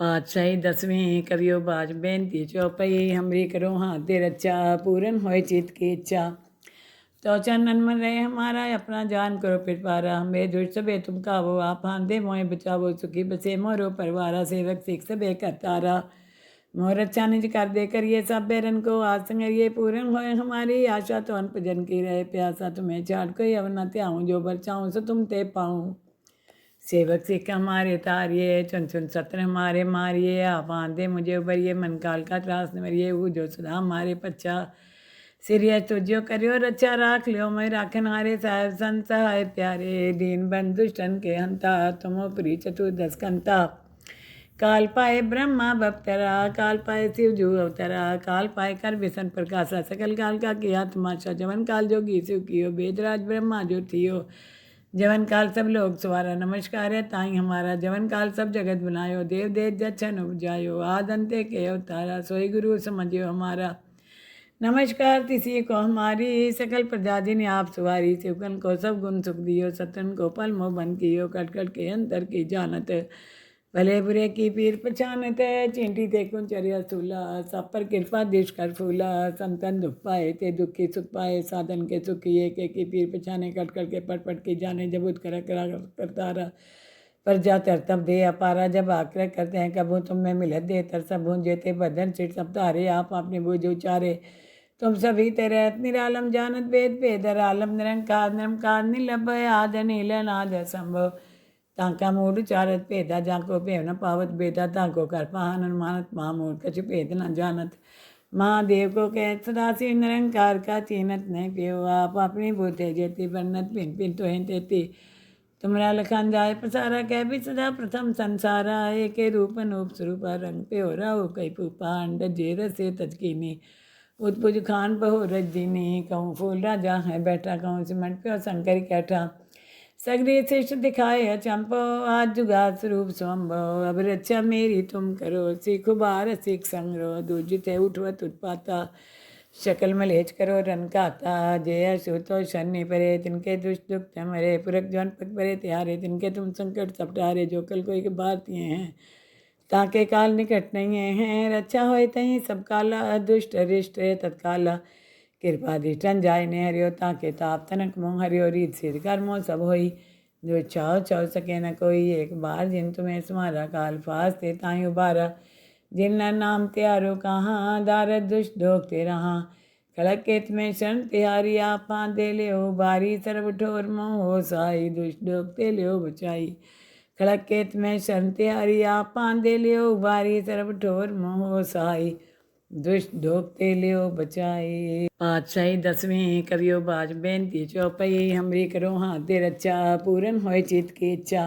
पातशाही दसवीं कवियो बाज बेनती चौपई हमरी करो हाथ दे रचा पूरन होए चित की इच्छा। तो चरणन मन रहे हमारा अपना जान करो पिरपारा हमें दुष्ट सबे तुम कावो आप हांदे मोए बचावो सुखी बसे मोरो परवारा सेवक सिख सबे करतारा। मोर अच्छा निज कर दे करिए सब बैरन को आज संगरिए पूरन होए हमारी आशा तो अन भजन की रहे प्यासा तुम्हें छाड़ कोई अब न त्याऊँ जो बरचाऊँ सो तुम ते पाऊँ। सेवक सिख हमारे तारिये चुन चुन सत्र हमारे मारिए आप आंदे मुझे उबरिए मन काल का त्रास न मरिए वो जो सुधा हमारे पच्छा। सिरिय तुझो करियो रक्षा राख लियो मैं राखन हारे साहेब संत सहाय प्यारे दीन बंधु दुष्टन के हंता तुमो प्री चतुर्दश कंता। काल पाए ब्रह्मा बप्तरा काल पाए शिव जू अवतरा काल पाए कर विसन प्रकाशा सकल काल का किया तमाशा जवन काल जोगी शिव कियो वेदराज ब्रह्मा जो थियो जवन काल सब लोग सवारा नमस्कार है ताई हमारा जवन काल सब जगत बनायो देव देव जच्छन उपजायो आद अंते के अवतारा सोई गुरु समझियो हमारा। नमस्कार तिसी को हमारी सकल प्रजा जिन आप सुवारी शिवकन को सब गुण सुख दियो सतन को पल मोह बन कियो कट कट के अंतर की जानत भले बुरे की पीर पहचानत चींटी ते कुंचरिया सूला सब पर कृपा देश कर फूला संतन दुख पाए ते दुखी सुख पाए साधन के सुखी एक की पीर पहचाने कट कर के पट पट की जाने जबूत करा करा करतारा। पर जा तर तब दे अपारा जब आग्रह करते हैं कबू तुम में मिलत दे तर सब भून जेते बदन चिट सब तारे आप अपने बूझ उचारे तुम सभी तेरे निरालम जानत वेद वेदर आलम निरंकार निरंकार निलभ आद नील नाद संभव तांका मूड चारत भेदा जाको भेव न पावत बेदा ताको कर पाहन अनुमानत महामूड कछु भेद न जानत महादेव को कह सदाशिव निरंकार का चीनत नहीं पियो आप अपनी बूते जेती बन्नत पिन पिन तो हैं तेती तुमरा लखान जाय पसारा कह भी सदा प्रथम संसारा एक रूप अनूप स्वरूप रंग पे हो राहु कई पूपा अंड जेर से तजकीनी उतपुज खान बहो रजनी कहूँ फूल राजा है बैठा कहूँ सिमट प्यो शंकर कैठा सगरी शिष्ट दिखाए चंपो आज जुगा स्वरूप स्वंभव अब रक्षा मेरी तुम करो सीखो बार सीख संग्रो दूजित है उठवत उत्पाता शकल मलेच करो रन खाता जय सुतो शनि परे तिनके दुष्ट दुख मरे पुरख जौन पग परे त्यारे तिनके तुम संकट सपटारे जो कल कोई के भारतीय हैं ताके काल निकट नहीं हैं रक्षा होए तहीं सब काला दुष्ट अरिष्ट तत्काला कृपा दृष्टन जाय ने हरियो ताके ताप तनक मोह हरियो रीत सिद्ध कर्मो सब होई जो चाहो चाहो सके न कोई एक बार जिन तुम्हें समारा काल फास ते ताई उबारा जिन नाम त्यारो कहाँ दारद दुष्ट ढोक ते रहा खड़क केत में शरण तिहारी आपा दे ले बारी सर्व ठोर मोह साई दुष्ट ढोक ते लियो बचाई खड़क केत में शरण तिहारी आपा दे लियो बारी सर्व ठोर मोह साई दुष्ट ढोकते लियो बचाई। पातशाही दसवीं कवियो बाज बेनती चौपई हमरी करो हाथ दे रचा पूरन होए चित की इच्छा।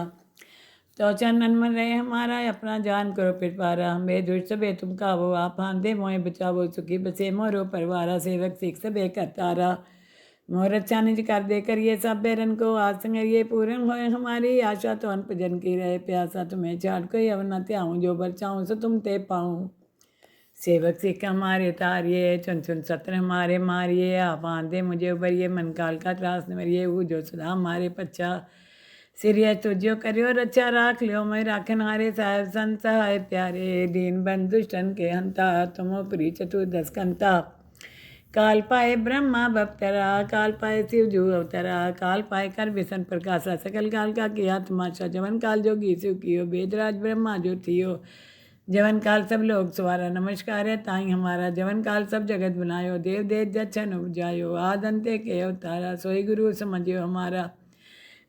तो चरणन मन रहे हमारा अपना जान करो पिरपारा हमें दुष्ट सबे तुम कावो आप हांदे मोए बचावो सुखी बसे मोरो परवारा सेवक सिख सबे करतारा। मोर अच्छा निज कर दे करिए सब बैरन को आज संगरिए पूरन होए हमारी आशा तो अन भजन की रहे प्यासा तुम्हें छाड़ कोई अब न त्याऊँ जो बरचाऊँ सो तुम ते पाऊँ। सेवक सिख हमारे तारिये चुन चुन सत्र हमारे मारिए आप आंदे मुझे उबरिए मन काल का त्रास न मरिए वो जो सुधा हमारे पच्छा। सिरिय तुझो करियो रक्षा राख लियो मैं राखन हारे साहेब संत सहाय प्यारे दीन बंधु दुष्टन के हंता तुमो प्री चतुर्दश कंता। काल पाए ब्रह्मा बप्तरा काल पाए शिव जू अवतरा काल पाए कर विसन प्रकाशा सकल काल का किया तमाशा जवन काल जोगी शिव कियो वेदराज ब्रह्मा जो थियो जवन काल सब लोग सवारा नमस्कार है ताई हमारा जवन काल सब जगत बनायो देव देव जच्छन उपजायो आद अंते के अवतारा सोई गुरु समझियो हमारा।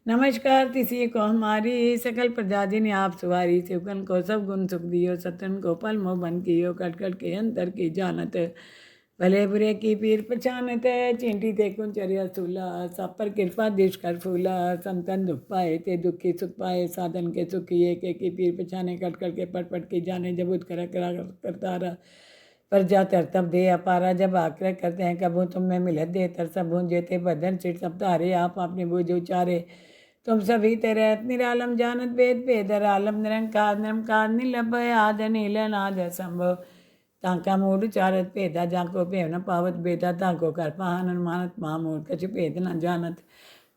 नमस्कार तिसी को हमारी सकल प्रजा जिन आप सुवारी शिवकन को सब गुण सुख दियो सतन को पल मोह बन कियो कट कट के अंतर की जानत भले बुरे की पीर पहचानत चींटी ते कुंचरिया सूला सब पर कृपा देश कर फूला संतन दुख पाए ते दुखी सुख पाए साधन के सुखी एक की पीर पहचाने कट कर के पट पट की जाने जबूत करा करा करतारा। पर जा तर तब दे अपारा जब आग्रह करते हैं कबू तुम में मिलत दे तर सब भून जेते बदन चिट सब तारे आप अपने बूझ उचारे तुम सभी तेरे निरालम जानत वेद वेदर आलम निरंकार निरंकार निलभ आद नील नाद संभव तांका मूड चारत भेदा जाको भेव न पावत बेदा ताको कर पाहन अनुमानत महामूड कछु भेद न जानत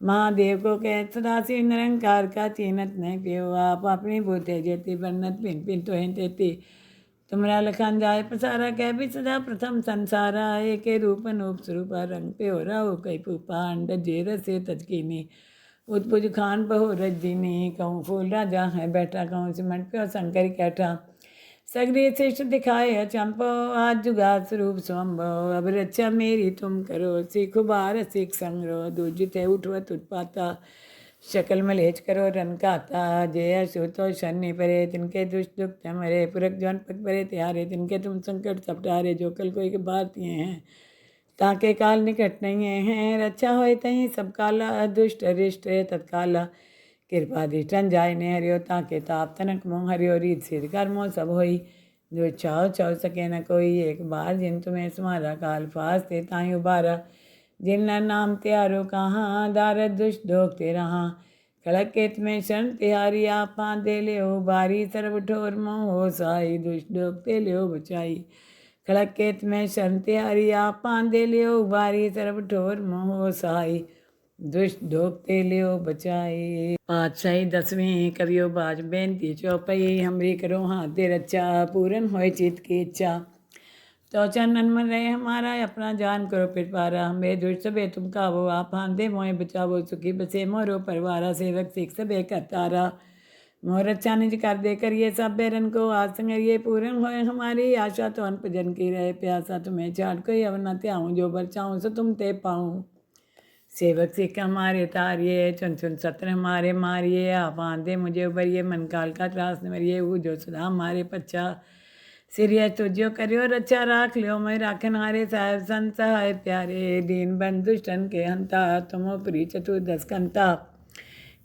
महादेव को कह सदाशिव निरंकार का चीनत नहीं पियो आप अपनी बूते जेती बन्नत पिन पिन तो तेती तुमरा लखन जाय पसारा कह भी सदा प्रथम संसारा एक रूप अनूप स्वरूपा रंग पे हो रहा कई पूपा अंड जेर से तजकीनी उत्पुज खान बहो रजनी कहूँ फूल राजा है बैठा कहूँ सिमट प्यो शंकर कैठा सगरी श्रेष्ठ दिखाए चंपो आज जुगा स्वरूप स्वम्भव अब रक्षा मेरी तुम करो सीखो बार सीख संग्रो दूजित है उठवत उत्पाता शकल मलेच करो रन खाता जय सुतो शनि परे तिनके दुष्ट दुख मरे पुरख जौन पग परे त्यारे तिनके तुम संकट सपटारे जो कल कोई के भारतीय हैं ताके काल निकट नहीं हैं रक्षा होए तहीं सब काला अदुष्ट अरिष्ट तत्काला कृपा दृष्टन जाय ने हरियो ताके ताप तनक मोह हरियो रीत सिद्ध कर्मो सब होई जो चाहो चाहो सके न कोई एक बार जिन तुम्हें समारा काल फास ते ताई उबारा जिन नाम त्यारो कहाँ दारद दुष्ट दोख ते रहा खड़क केत में शरण तिहारी आपा दे ले बारी सर्व ठोर मोह साई दुष्ट दोख ते लियो बचाई खड़क केत में शरण तिहारी आपा दे लियो बारी सर्व ठोर मोह साई दुष्ट ढोकते लियो बचाई। पातशाही 10वीं कवियो बाज बेनती चौपई हमरी करो हाथ दे रक्षा पूरन होए चित की इच्छा तो चरणन मन रहे हमारा अपना जान करो पिटवारा हमें दुष्ट सबे तुम कावो आप हांदे मोए बचावो सुखी बसे मोरो परवारा सेवक सिख सबे करतारा मोर अच्छा निज कर दे करिए सब बेरन को आज संगरिए पूरन होए हमारी आशा तो अनप जन की रहे प्यासा तुम्हें छाड़ कोई अब न त्याऊँ जो बचाऊँ सो तुम ते पाऊँ सेवक सिख हमारे तारिये चुन चुन सत्र हमारे मारिए आप आंदे मुझे उबरिए मन काल का त्रास न मरिए वो जो सदा हमारे पच्छा सिरिय तुझो करियो रक्षा राख लियो मैं राखन हारे साहेब संत सहाय प्यारे दीन बंधुष्टन के हंता तुमो प्री चतुर्दश कंता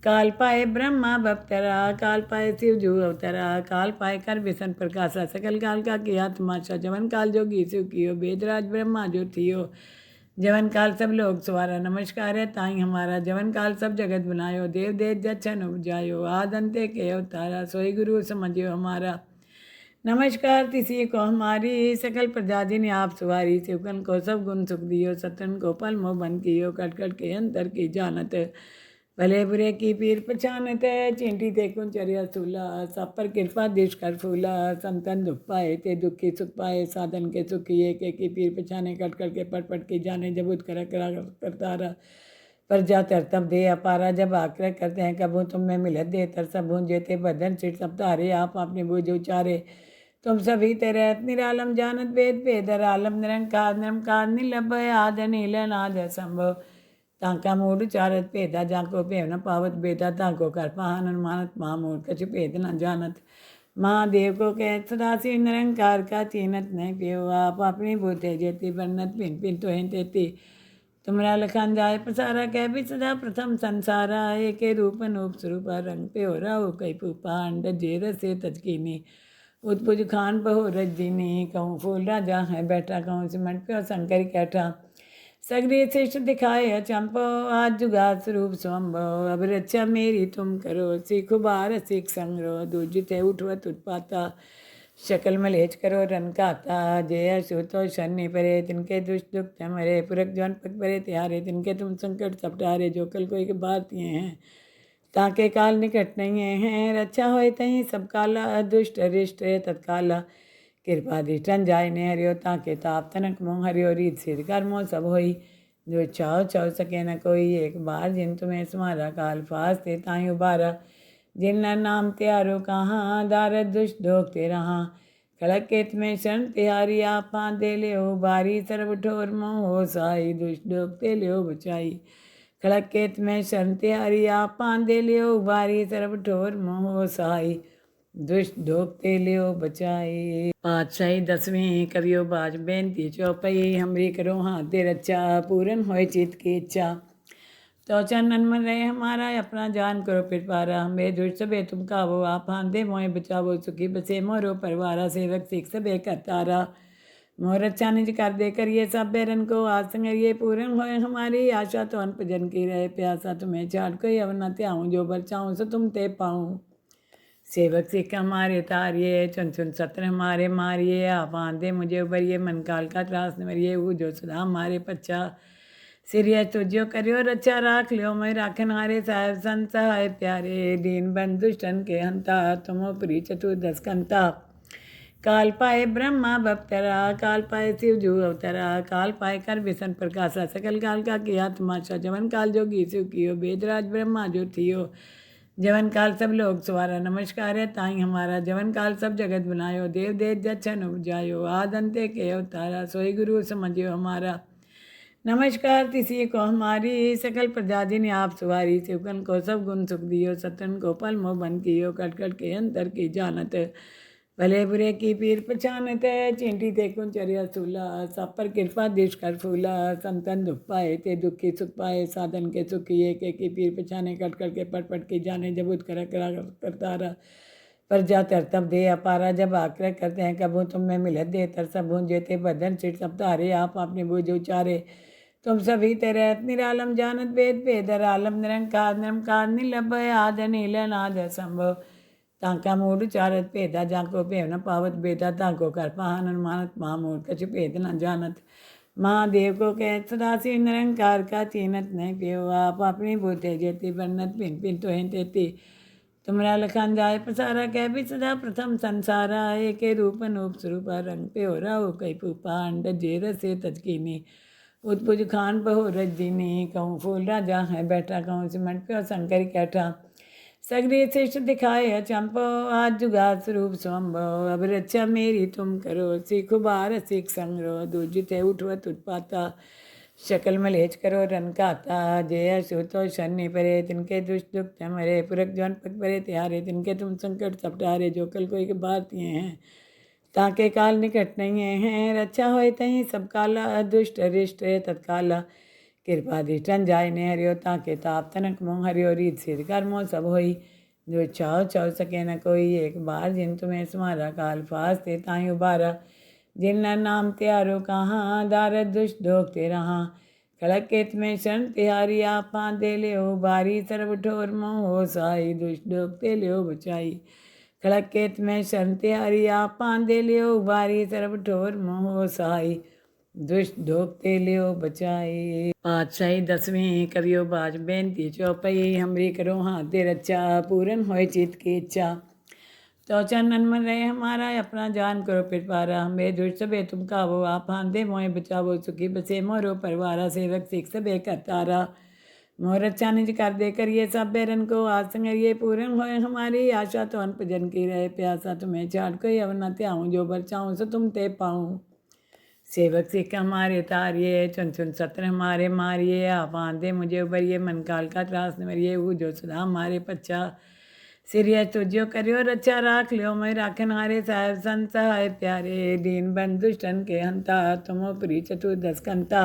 काल पाए ब्रह्मा बपतरा काल पाए शिव जू अवतरा काल पाए कर विसन प्रकाशा सकल काल का किया तमाशा जवन काल जोगी शिव कियो वेदराज ब्रह्मा जो थियो जवन काल सब लोग सवारा नमस्कार है ताई हमारा जवन काल सब जगत बनायो देव देव जच्छन उपजायो आद अंते के अवतारा सोई गुरु समझियो हमारा नमस्कार तिसी को हमारी सकल प्रजा जिन्हें आप सवारी शिवकन को सब गुण सुख दियो सतन को पल मोह बन कियो कट कट के अंतर की जानत भले बुरे की पीर पहचानत चिंटी ते कुंचरिया सूला सब पर कृपा देश कर फूला संतन दुख पाए ते दुखी सुख पाए साधन के सुखी एक की पीर पहचाने कट कर के पट पट की जाने जबूत करा करा करतारा पर जा तर तब दे अपारा जब आग्रह करते हैं कबू तुम में मिलत दे तर सब भून जेते बदन सिर सब तारे आप अपने बूझ उचारे तुम सभी तेरे निरालम जानत वेद वेदर आलम निरंकार निरंकार निलभ आद नील नाद संभव तांका मूड चारत भेदा जाको भेव न पावत बेदा ताको कर पाहन अनुमानत महामूड कछु भेद न जानत महादेव को कह सदाशिव निरंकार का चीनत नहीं पियो आप अपनी बूते जेती बन्नत पिन पिन तो तेती तुमरा लखन जाय पसारा कह भी सदा प्रथम संसारा एक रूप अनूप स्वरूपा रंग पे हो रहा कई पूपा अंड जेर से तजकीनी उत्पुज खान बहो रजनी कहूँ फूल राजा है बैठा कहूँ सिमट प्यो शंकर कैठा सगरी श्रेष्ठ दिखाए चंपो आज जुगा स्वरूप स्वम्भव अब रक्षा मेरी तुम करो सीखो बार सीख संग्रो दूजित है उठवत उत्पाता शकल मलेच करो रन खाता जय सुतो शनि परे तिनके दुष्ट दुख मरे पुरख जौन पग परे त्यारे तिनके तुम संकट सपटारे जो कल कोई के भारतीय हैं ताके काल निकट नहीं हैं रक्षा होए तहीं सब काला अदुष्ट अरिष्ट तत्काला कृपा दृष्टन जाय ने हरियो ताके ताप तनक मोह हरियो रीत सिद्ध कर्मो सब होई जो चाहो चाहो सके न कोई एक बार जिन तुम्हें समारा काल फास ते ताई उबारा जिन नाम त्यारो कहाँ दारद दुष्ट ढोक ते रहा खड़क केत में शरण तिहारी आपा दे लियो बारी सर्व ठोर मोह साई दुष्ट ढोक ते लियो बचाई खड़क केत में शरण तिहारी आपा दे लियो बारी सर्व ठोर मोह साई दुष्ट ढोकते लियो बचाई। पातशाही 10वीं कवियो बाज बेनती चौपई हमरी करो हाथ दे रक्षा पूरन होए चित की इच्छा तो चरणन मन रहे हमारा अपना जान करो पिटवारा हमें दुष्ट सबे तुम कावो आप हांदे मोए बचावो सुखी बसे मोरो परवारा सेवक सिख सबे करतारा मोर अच्छा निज कर दे करिए सब बेरन को आज संगरिए पूरन होए हमारी आशा तो अनप जन की रहे प्यासा तुम्हें छाड़ कोई अब न त्याऊँ जो बचाऊँ सो तुम ते पाऊँ सेवक सिख हमारे तारिये चुन चुन सत्र हमारे मारिए आप आंदे मुझे उबरिए मन काल का त्रास न मरिए वो जो सदा हमारे पच्छा सिरिया तुझो करियो रक्षा राख लियो मैं राखन हारे साहेब संत सहाय प्यारे दीन बंधु दुष्टन के हंता तुमो प्री चतुर्दश कंता काल पाए ब्रह्मा बप्तरा काल पाए शिव जू अवतरा काल पाए कर विसन प्रकाशा सकल काल का किया तमाशा जवन काल जोगी शिव कियो वेदराज ब्रह्मा जो थियो जवन काल सब लोग सवारा नमस्कार है ताई हमारा जवन काल सब जगत बनायो देव देव जच्छन उपजायो आद अंते के अवतारा सोई गुरु समझियो हमारा नमस्कार तिसी को हमारी सकल प्रजा जिन्हें आप सवारी शिवकन को सब गुण सुख दियो सतन को पल मोह बन कियो कट कट के अंतर की जानत भले बुरे की पीर पहचानत चिंटी ते कुंचरिया सूला सब पर कृपा देश कर फूला संतन दुख पाए ते दुखी सुख पाए साधन के सुखी एक की पीर पहचाने कट कट के पट पट की जाने जबूत करा करा करता रहा पर जा तरतब दे अपारा जब आग्रह करते हैं कबू तुम में मिलत दे तर सब जेते बदन चिट सब तारे आप अपने बूझ उचारे तुम सभी तेरे निरालम जानत वेद वेदर आलम निरंकार निरंकार निलभ आद नील नाद संभव तांका मूड चारत भेदा जाको भेव न पावत बेदा ताको कर पाहन मानत महामूड कछु भेद न जानत महादेव को कह सदासी निरंकार का चीनत नहीं पियो आप अपनी बूते जेती बन्नत पिन पिन तो हैं तेती तुमरा लखान जाय पसारा कह भी सदा प्रथम संसारा एक रूप अनूप स्वरूप रंग पे हो रहा हो कई पूपा अंड जेर से तजकीनी उतपुज खान बहो रजनी कहूँ फूल राजा है बैठा कहूँ सिमट पे शंकर कैठा सगरी श्रेष्ठ दिखाए चंपो आज जुगा स्वरूप स्वम्भव अब रक्षा मेरी तुम करो सीख बार सीख संग्रो दूजित है उठवत उत्पाता शकल मलेच करो रन खाता जय सुतो शनि परे तिनके दुष्ट दुख मरे पुरख जौन पग परे त्यारे तिनके तुम संकट सपटारे जो कल कोई के भारतीय हैं ताके काल निकट नहीं हैं रक्षा होए तहीं सब काला अदुष्ट अरिष्ट तत्काला कृपा दृष्टन जाय ने हरियो ताके ताप तनक मोह हरियो रीत सिद्ध कर्मो सब होई जो चाहो चाहो सके न कोई एक बार जिन तुम्हें समारा काल फास ते ताई उबारा जिन नाम त्यारो कहाँ दारद दुष्ट ढोक ते रहा खड़क केत में शरण तिहारी आपा दे ले बारी सर्व ठोर मोह साई दुष्ट ढोक ते लियो बचाई खड़क केत में शरण तिहारी आपा दे लियो बारी सर्व ठोर मोह साई दुष्ट ढोकते लियो बचाई पातशाही दसवीं करियो बाज बेनती चौपई हमरी करो हाथ दे रक्षा पूरन होए चित की इच्छा तो चरणन मन रहे हमारा अपना जान करो पिटवारा हमें दुष्ट सबे तुम कावो आप दे मोहे बचावो सुखी बसे मोरो परवारा सेवक सिख सबे करतारा मोर अच्छा निज कर दे करिए सब बेरन को आज संगरिए पूरन होए हमारी आशा तो अनप जन की रहे प्यासा तुम्हें छाड़ कोई अब न त्याऊँ जो बचाऊँ सो तुम ते पाऊँ सेवक सिख हमारे तारिये चुन चुन सत्र हमारे मारिए आप आंदे मुझे उबरिए मन काल का त्रास न मरिए वो जो सदा हमारे पच्चा सिरिया तुझो करियो रक्षा राख लियो मैं राखन हारे साहेब संत सहाय प्यारे दीन बंधु दुष्टन के हंता तुमो प्री चतुर्दश कंता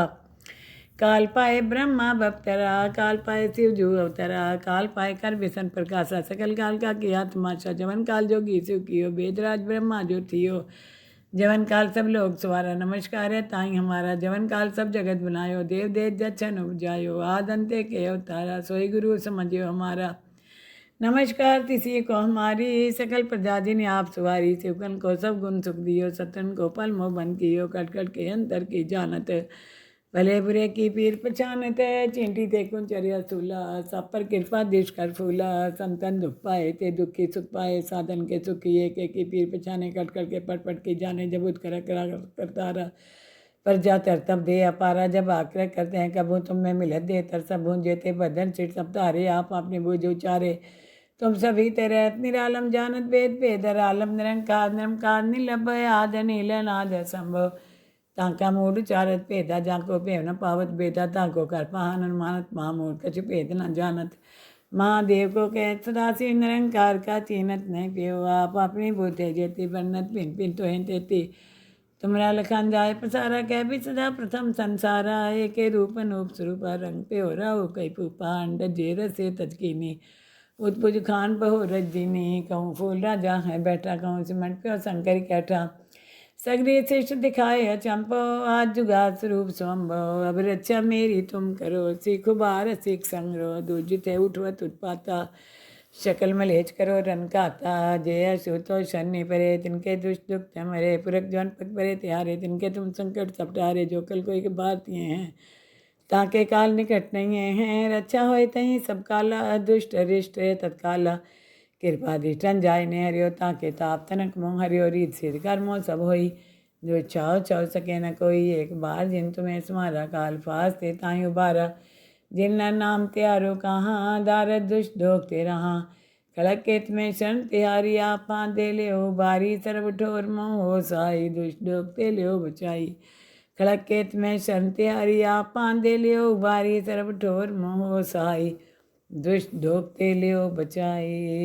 काल पाए ब्रह्मा बप्तरा काल पाए शिव जू अवतरा काल पाए कर विसन प्रकाशा सकल काल का किया तमाशा जवन काल जोगी शिव कियो वेदराज ब्रह्मा जो थियो जवन काल सब लोग सवारा नमस्कार है ताई हमारा जवन काल सब जगत बनायो देव देव जच्छन उपजायो आद अंते के अवतारा सोई गुरु समझियो हमारा नमस्कार तिसी को हमारी सकल प्रजा जिन्हें आप सवारी शिवकन को सब गुण सुख दियो सतन को पल मोह बन कियो कट कट के अंतर की जानत भले बुरे की पीर पहचानत चिंटी ते कुंचरिया सूला सब पर कृपा देश कर फूला संतन दुख पाए ते दुखी सुख पाए साधन के सुखी एक की पीर पहचाने कट कट के पट पट की जाने जबूत करा करा करता रहा पर जा तरतब दे अपारा जब आग्रह करते हैं कबू तुम में मिलत दे तर सब जेते बदन चिट सब तारे आप अपने बूझ उचारे तुम सभी तेरे निरालम जानत वेद वेदर आलम निरंकार निरंकार निलभ आद नील नाद संभव तांका मूड चारत भेदा जाको भेव न पावत बेदा ताको कर पाहन मानत महामूड कछु भेद न जानत महादेव को कह सदासी निरंकार का चीनत नहीं पियो आप अपनी बूते जेती बन्नत पिन पिन तो हैं तेती तुमरा लखान जाय पसारा कह भी सदा प्रथम संसारा एक रूप अनूप स्वरूप रंग पे हो रहा हो कई पूपा अंड जेर से तजकीनी उतपुज खान बहो रजनी कहूँ फूल राजा है बैठा कहूँ सिमट पे शंकर कैठा सगरी श्रेष्ठ दिखाए चंपो आज जुगा स्वरूप स्वम्भव अब रक्षा मेरी तुम करो सीख बार सीख संग्रो दूजित है उठवत उत्पाता शकल मलेच करो रन खाता जय सुतो शनि परे तिनके दुष्ट दुख मरे पुरख जौन पग परे त्यारे तिनके तुम संकट सपटारे जो कल कोई के भारतीय हैं ताके काल निकट नहीं है, रक्षा होए तहीं सब काला, दुष्ट अरिष्ट तत्काला। कृपा दृष्टन जाय ने हरियो, ताके ताप तनक मोह हरियो, रीत सिद्ध कर्मो सब होई। जो चाहो चाहो सके न कोई, एक बार जिन तुम्हें स्मारा, काल फास्ते ताहि उबारा। जिन नाम त्यारो कहाँ, दारद दुष्ट दोख ते रहा। खड़क केत में शरण तिहारी, आपा दे ले बारी, सर्व ठोर मोह साई, दुष्ट दोख ते ले बचाई। खड़क केत में शरण तिहारी, आपा दे ले बारी, सर्व ठोर मोह साई, दुष्ट दोख ते ले बचाई।